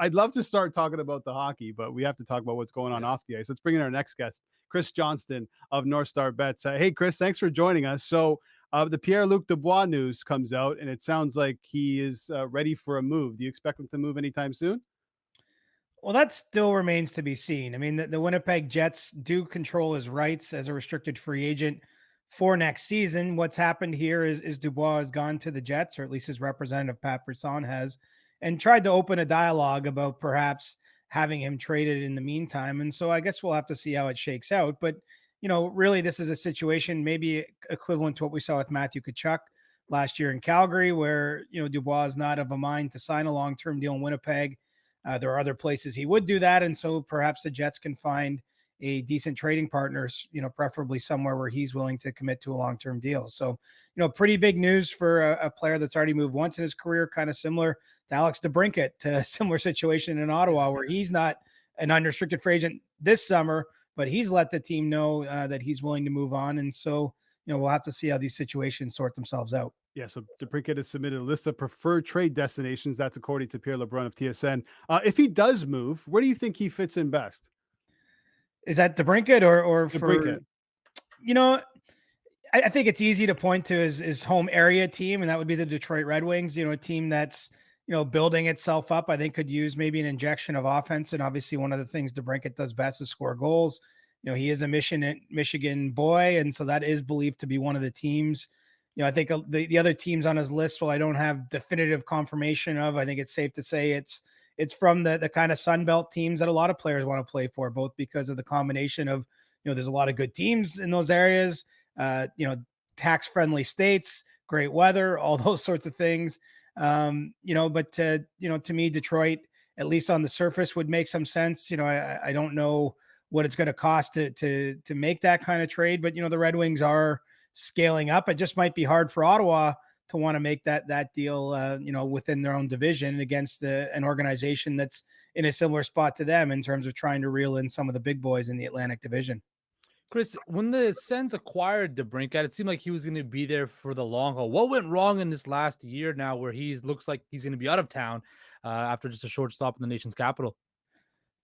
I'd love to start talking about the hockey, but we have to talk about what's going on off the ice. Let's bring in our next guest, Chris Johnston of NorthStar Bets. Hey, Chris, thanks for joining us. So the Pierre-Luc Dubois news comes out, and it sounds like he is ready for a move. Do you expect him to move anytime soon? Well, that still remains to be seen. I mean, the Winnipeg Jets do control his rights as a restricted free agent for next season. What's happened here is Dubois has gone to the Jets, or at least his representative, Pat Brisson, has, and tried to open a dialogue about perhaps having him traded in the meantime. And so I guess we'll have to see how it shakes out. But, really, this is a situation maybe equivalent to what we saw with Matthew Tkachuk last year in Calgary, where, Dubois is not of a mind to sign a long-term deal in Winnipeg. There are other places he would do that. And so perhaps the Jets can find a decent trading partners, preferably somewhere where he's willing to commit to a long-term deal. So, pretty big news for a player that's already moved once in his career, kind of similar to Alex Debrincat, to a similar situation in Ottawa, where he's not an unrestricted free agent this summer, but he's let the team know that he's willing to move on. And so, we'll have to see how these situations sort themselves out. Yeah, so Debrincat has submitted a list of preferred trade destinations. That's according to Pierre LeBrun of TSN. If he does move, where do you think he fits in best? Is that Debrincat or for, Debrincat. I think it's easy to point to his home area team, and that would be the Detroit Red Wings, a team that's, building itself up. I think could use maybe an injection of offense. And obviously one of the things Debrincat does best is score goals. He is a Michigan boy. And so that is believed to be one of the teams. I think the other teams on his list, well, I don't have definitive confirmation of. I think it's safe to say it's from the kind of Sunbelt teams that a lot of players want to play for, both because of the combination of, there's a lot of good teams in those areas, tax-friendly states, great weather, all those sorts of things. But to me, Detroit, at least on the surface, would make some sense. I don't know what it's going to cost to make that kind of trade, but the Red Wings are scaling up. It just might be hard for Ottawa to want to make that deal, within their own division against an organization that's in a similar spot to them in terms of trying to reel in some of the big boys in the Atlantic Division. Chris, when the Sens acquired Debrincat, it seemed like he was going to be there for the long haul. What went wrong in this last year now where looks like he's going to be out of town after just a short stop in the nation's capital?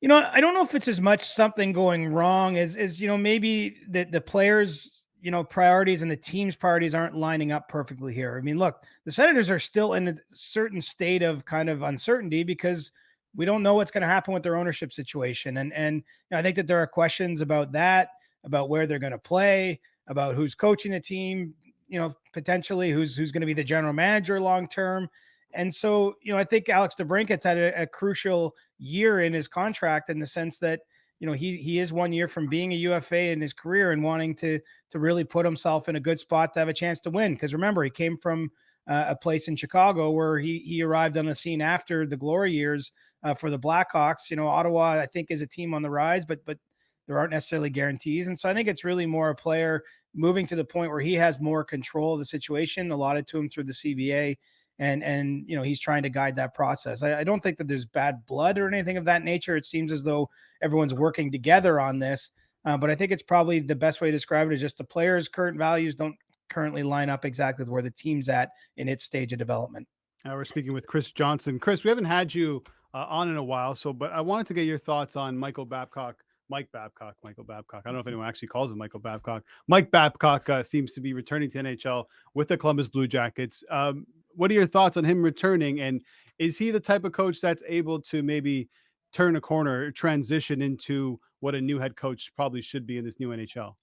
I don't know if it's as much something going wrong as maybe the players' priorities and the team's priorities aren't lining up perfectly here. I mean, look, the Senators are still in a certain state of kind of uncertainty because we don't know what's going to happen with their ownership situation. And I think that there are questions about that, about where they're going to play, about who's coaching the team, potentially who's going to be the general manager long-term. And so, I think Alex Debrincat's had a crucial year in his contract in the sense that, he is 1 year from being a UFA in his career and wanting to really put himself in a good spot to have a chance to win. Because remember, he came from a place in Chicago where he arrived on the scene after the glory years for the Blackhawks. Ottawa, I think, is a team on the rise, but there aren't necessarily guarantees. And so I think it's really more a player moving to the point where he has more control of the situation allotted to him through the CBA. And he's trying to guide that process. I don't think that there's bad blood or anything of that nature. It seems as though everyone's working together on this. But I think it's probably the best way to describe it is just the players' current values don't currently line up exactly where the team's at in its stage of development. We're speaking with Chris Johnson. Chris, we haven't had you on in a while, but I wanted to get your thoughts on Mike Babcock. I don't know if anyone actually calls him Michael Babcock. Mike Babcock seems to be returning to NHL with the Columbus Blue Jackets. What are your thoughts on him returning? And is he the type of coach that's able to maybe turn a corner, transition into what a new head coach probably should be in this new NHL?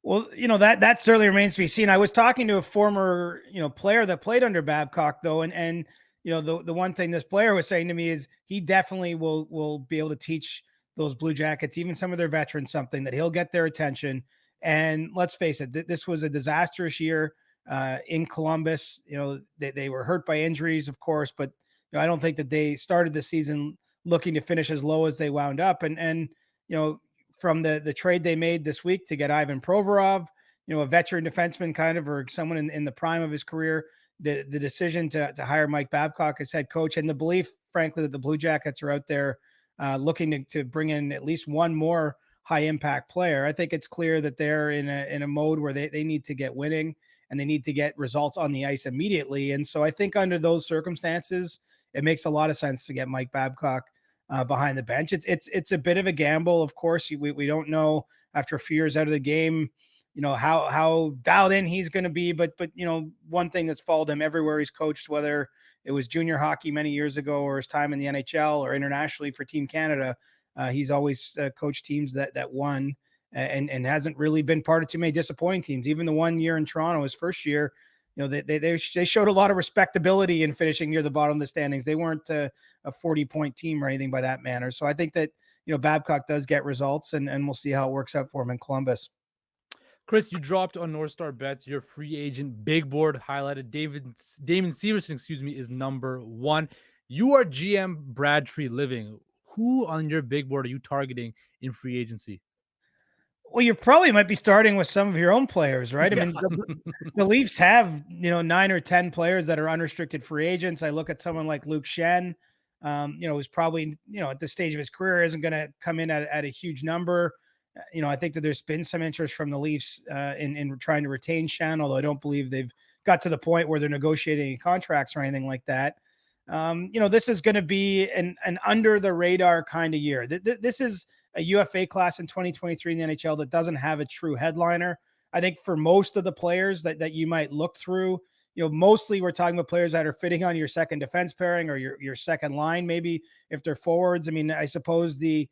Well, that certainly remains to be seen. I was talking to a former, player that played under Babcock, though, and the one thing this player was saying to me is he definitely will be able to teach those Blue Jackets, even some of their veterans, something that he'll get their attention. And let's face it, this was a disastrous year in Columbus. They were hurt by injuries, of course, but I don't think that they started the season looking to finish as low as they wound up. And from the trade they made this week to get Ivan Provorov, a veteran defenseman kind of, or someone in the prime of his career, the decision to hire Mike Babcock as head coach, and the belief, frankly, that the Blue Jackets are out there looking to bring in at least one more high impact player. I think it's clear that they're in a mode where they need to get winning and they need to get results on the ice immediately. And so I think under those circumstances, it makes a lot of sense to get Mike Babcock behind the bench. It's a bit of a gamble, of course. We don't know after a few years out of the game, how dialed in he's going to be. But one thing that's followed him everywhere he's coached, whether it was junior hockey many years ago or his time in the NHL or internationally for Team Canada, he's always coached teams that won and hasn't really been part of too many disappointing teams. Even the 1 year in Toronto, his first year, they showed a lot of respectability in finishing near the bottom of the standings. They weren't a 40-point team or anything by that manner. So I think that, Babcock does get results, and we'll see how it works out for him in Columbus. Chris, you dropped on NorthStar Bets your free agent big board highlighted. Damon Severson, is number 1. You are GM Brad Tree Living. Who on your big board are you targeting in free agency? Well, you probably might be starting with some of your own players, right? Yeah. I mean, the Leafs have, 9 or 10 players that are unrestricted free agents. I look at someone like Luke Schenn, who's probably, at this stage of his career isn't going to come in at a huge number. I think that there's been some interest from the Leafs in trying to retain Schenn, although I don't believe they've got to the point where they're negotiating contracts or anything like that. This is going to be an under the radar kind of year. This is a UFA class in 2023 in the NHL that doesn't have a true headliner. I think for most of the players that you might look through, mostly we're talking about players that are fitting on your second defense pairing or your second line, maybe if they're forwards. I mean, I suppose the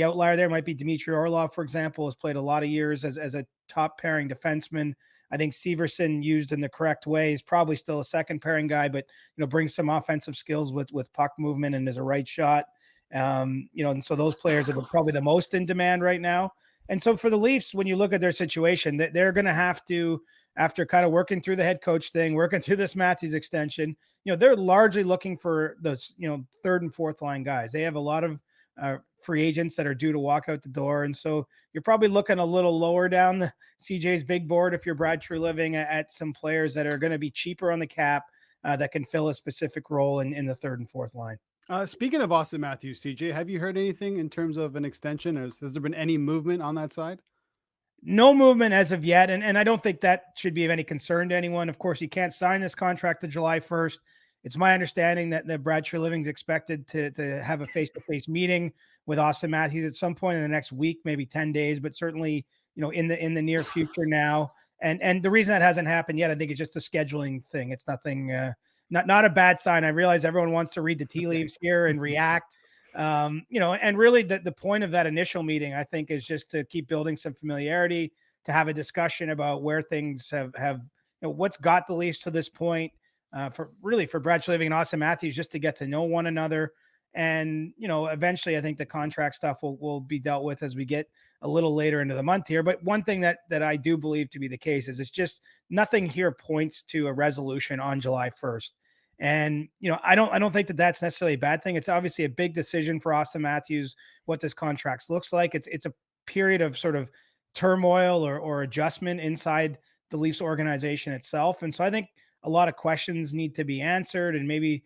outlier there might be Dmitry Orlov, for example, has played a lot of years as a top pairing defenseman. I think Severson, used in the correct way, is probably still a second pairing guy, but brings some offensive skills with puck movement and is a right shot. And so those players are probably the most in demand right now. And so for the Leafs, when you look at their situation, they're going to have to, after kind of working through the head coach thing, working through this Matthews extension, they're largely looking for those, third and fourth line guys. They have a lot of free agents that are due to walk out the door. And so you're probably looking a little lower down the CJ's big board if you're Brad True Living at some players that are going to be cheaper on the cap that can fill a specific role in the third and fourth line. Speaking of Austin Matthews, CJ, have you heard anything in terms of an extension? Has there been any movement on that side? No movement as of yet. And I don't think that should be of any concern to anyone. Of course, he can't sign this contract to July 1st. It's my understanding that Brad True Living is expected to have a face-to-face meeting with Austin Matthews at some point in the next week, maybe 10 days, but certainly, in the near future now. And the reason that hasn't happened yet, I think it's just a scheduling thing. It's nothing, not a bad sign. I realize everyone wants to read the tea leaves here and react. And really the point of that initial meeting, I think, is just to keep building some familiarity, to have a discussion about where things have what's got the Leafs to this point, for Brad True Living and Austin Matthews, just to get to know one another. And, eventually I think the contract stuff will be dealt with as we get a little later into the month here. But one thing that I do believe to be the case is it's just nothing here points to a resolution on July 1st. And, I don't think that that's necessarily a bad thing. It's obviously a big decision for Austin Matthews, what this contract looks like. It's a period of sort of turmoil or adjustment inside the Leafs organization itself. And so I think a lot of questions need to be answered, and maybe,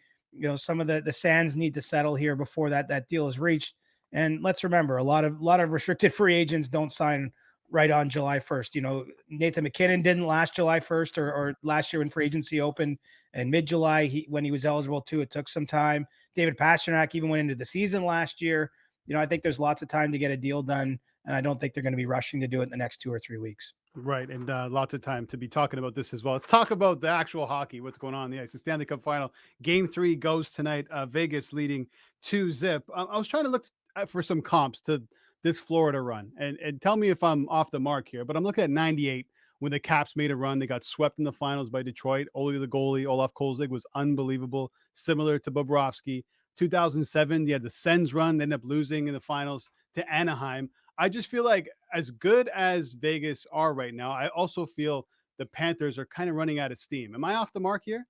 some of the sands need to settle here before that deal is reached. And let's remember, a lot of restricted free agents don't sign right on July 1st. Nathan McKinnon didn't last July 1st or last year when free agency opened, and mid-July when he was eligible too. It took some time. David Pastrnak even went into the season last year. I think there's lots of time to get a deal done, and I don't think they're going to be rushing to do it in the next 2 or 3 weeks. Right. And lots of time to be talking about this as well. Let's talk about the actual hockey, what's going on in the ice. The Stanley Cup final, game 3 goes tonight. Vegas leading 2-0. I was trying to look for some comps to this Florida run, and tell me if I'm off the mark here, but I'm looking at 98 when the Caps made a run. They got swept in the finals by Detroit. Ole, the goalie, Olaf Kolzig, was unbelievable, similar to Bobrovsky. 2007, you had the Sens run, they ended up losing in the finals to Anaheim. I just feel like, as good as Vegas are right now, I also feel the Panthers are kind of running out of steam. Am I off the mark here?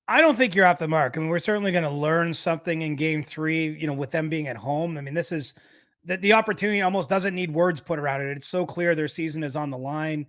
I don't think you're off the mark. I mean, we're certainly going to learn something in game 3, with them being at home. I mean, this is the opportunity almost doesn't need words put around it. It's so clear their season is on the line.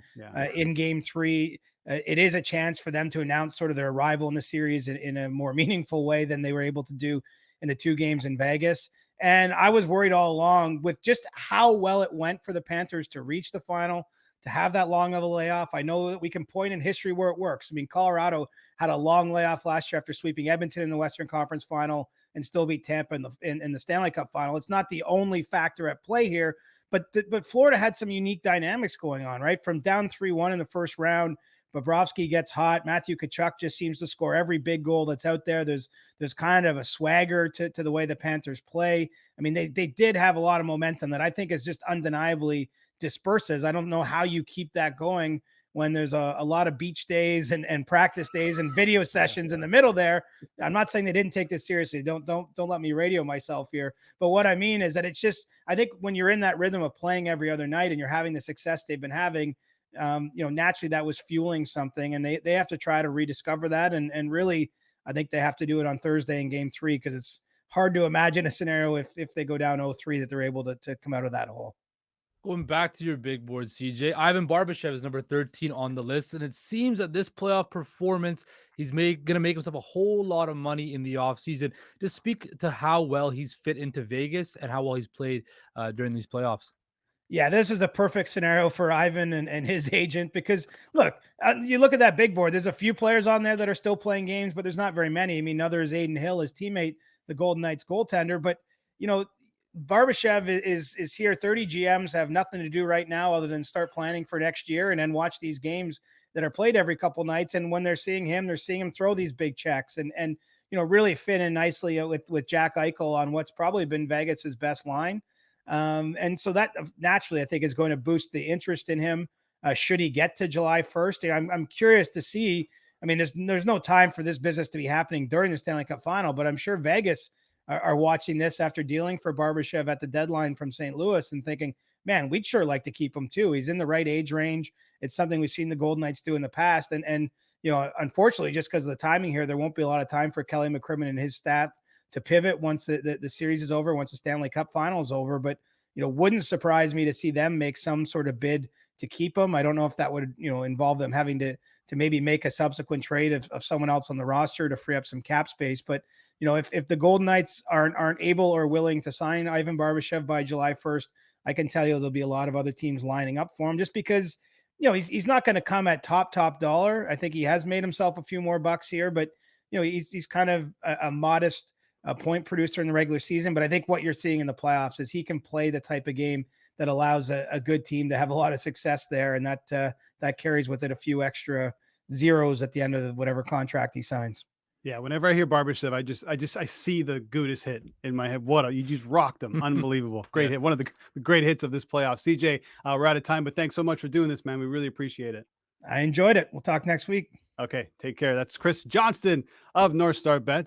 In game 3. It is a chance for them to announce sort of their arrival in the series in a more meaningful way than they were able to do in the 2 games in Vegas. And I was worried all along with just how well it went for the Panthers to reach the final, to have that long of a layoff. I know that we can point in history where it works. I mean, Colorado had a long layoff last year after sweeping Edmonton in the Western Conference Final and still beat Tampa in the Stanley Cup Final. It's not the only factor at play here, but Florida had some unique dynamics going on, right? From down 3-1 in the first round, Bobrovsky gets hot. Matthew Tkachuk just seems to score every big goal that's out there. There's kind of a swagger to the way the Panthers play. I mean, they did have a lot of momentum that I think is just undeniably disperses. I don't know how you keep that going when there's a lot of beach days and practice days and video sessions in the middle there. I'm not saying they didn't take this seriously. Don't let me radio myself here. But what I mean is that it's just, I think when you're in that rhythm of playing every other night and you're having the success they've been having, naturally that was fueling something, and they have to try to rediscover that. And really, I think they have to do it on Thursday in Game 3, because it's hard to imagine a scenario if they go down 0-3 that they're able to come out of that hole. Going back to your big board, CJ, Ivan Barbashev is number 13 on the list, and it seems that this playoff performance, he's going to make himself a whole lot of money in the offseason. Just speak to how well he's fit into Vegas and how well he's played during these playoffs. Yeah, this is a perfect scenario for Ivan and his agent, because look, you look at that big board, there's a few players on there that are still playing games, but there's not very many. I mean, another is Aiden Hill, his teammate, the Golden Knights goaltender. But, Barbashev is here. 30 GMs have nothing to do right now other than start planning for next year and then watch these games that are played every couple nights. And when they're seeing him throw these big checks and really fit in nicely with Jack Eichel on what's probably been Vegas's best line. And so that naturally, I think, is going to boost the interest in him. Should he get to July 1st? I'm curious to see. I mean, there's no time for this business to be happening during the Stanley Cup Final, but I'm sure Vegas are watching this after dealing for Barbashev at the deadline from St. Louis and thinking, man, we'd sure like to keep him too. He's in the right age range. It's something we've seen the Golden Knights do in the past. And unfortunately, just because of the timing here, there won't be a lot of time for Kelly McCrimmon and his staff to pivot once the series is over, once the Stanley Cup Final is over. But, wouldn't surprise me to see them make some sort of bid to keep him. I don't know if that would, involve them having to maybe make a subsequent trade of someone else on the roster to free up some cap space. But, if the Golden Knights aren't able or willing to sign Ivan Barbashev by July 1st, I can tell you there'll be a lot of other teams lining up for him, just because, he's not going to come at top dollar. I think he has made himself a few more bucks here, but, he's kind of a modest point producer in the regular season. But I think what you're seeing in the playoffs is he can play the type of game that allows a good team to have a lot of success there. And that carries with it a few extra zeros at the end of whatever contract he signs. Yeah, whenever I hear Barbashev, I see the Gudis hit in my head. You just rocked him. Unbelievable. Great hit. One of the great hits of this playoff. CJ, we're out of time, but thanks so much for doing this, man. We really appreciate it. I enjoyed it. We'll talk next week. Okay, take care. That's Chris Johnston of NorthStar Bets.